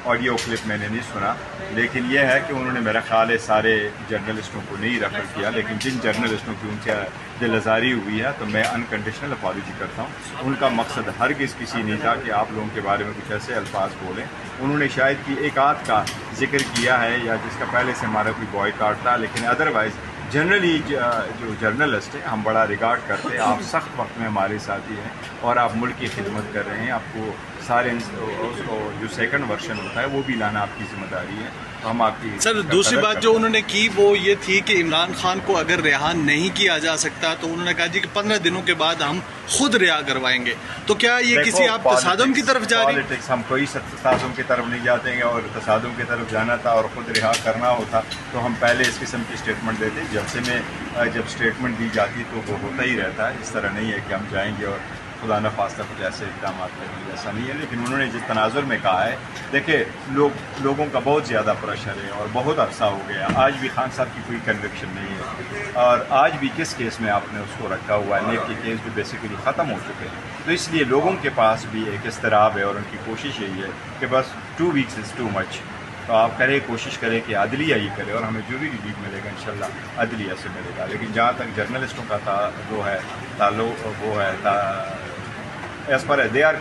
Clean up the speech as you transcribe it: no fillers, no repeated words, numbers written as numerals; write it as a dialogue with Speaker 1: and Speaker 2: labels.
Speaker 1: Audio clip میں نے نہیں سنا، لیکن یہ ہے کہ انہوں نے میرا خیال ہے سارے جرنلسٹوں کو نہیں ریفر کیا، لیکن جن جرنلسٹوں کی ان سے دل آزاری ہوئی ہے تو میں انکنڈیشنل اپالوجی کرتا ہوں۔ ان کا مقصد ہرگز کسی نہیں تھا کہ آپ لوگوں کے بارے میں کچھ ایسے الفاظ بولیں۔ انہوں نے شاید کہ ایک آدھ کا ذکر کیا ہے یا جس کا پہلے سے ہمارا کوئی بوائیکاٹ تھا، لیکن ادروائز جنرلی جو جرنلسٹ ہیں ہم بڑا ریگارڈ کرتے ہیں۔ آپ سخت وقت میں ہمارے ساتھی ہیں اور آپ ملک کی خدمت کر رہے ہیں، آپ کو سارے اس کو جو سیکنڈ ورژن ہوتا ہے وہ بھی لانا آپ کی ذمہ داری ہے، تو ہم آپ کی
Speaker 2: سر دوسری بات جو انہوں نے کی وہ یہ تھی کہ عمران خان کو اگر رہا نہیں کیا جا سکتا تو انہوں نے کہا جی کہ 15 دنوں کے بعد ہم خود رہا کروائیں گے، تو کیا یہ کسی آپ تصادم کی طرف جا رہی ہیں؟
Speaker 1: پالیٹکس ہم کوئی تصادم کی طرف نہیں جاتے ہیں، اور تصادم کی طرف جانا تھا اور خود رہا کرنا ہوتا تو ہم پہلے اس قسم کی اسٹیٹمنٹ دیتے۔ جلسے میں جب اسٹیٹمنٹ دی جاتی تو وہ ہوتا ہی رہتا ہے، اس طرح نہیں ہے کہ ہم جائیں گے اور خدا نہ خواستہ کچھ ایسے اقدامات کریں گے، ایسا نہیں ہے۔ لیکن انہوں نے جس تناظر میں کہا ہے، دیکھیں لوگوں کا بہت زیادہ پریشر ہے اور بہت عرصہ ہو گیا، آج بھی خان صاحب کی کوئی کنوکشن نہیں ہے، اور آج بھی کس کیس میں آپ نے اس کو رکھا ہوا ہے، نیب کے کیس بھی بیسیکلی ختم ہو چکے ہیں، تو اس لیے لوگوں کے پاس بھی ایک اضطراب ہے اور ان کی کوشش یہی ہے کہ بس 2 weeks از ٹو مچ، تو آپ کوشش کریں کہ عدلیہ ہی کرے، اور ہمیں جو بھی ریلیف ملے گا انشاءاللہ عدلیہ سے ملے گا۔ لیکن جہاں تک جرنلسٹوں کا وہ ہے تعلق، وہ ہے ایز پر دے آر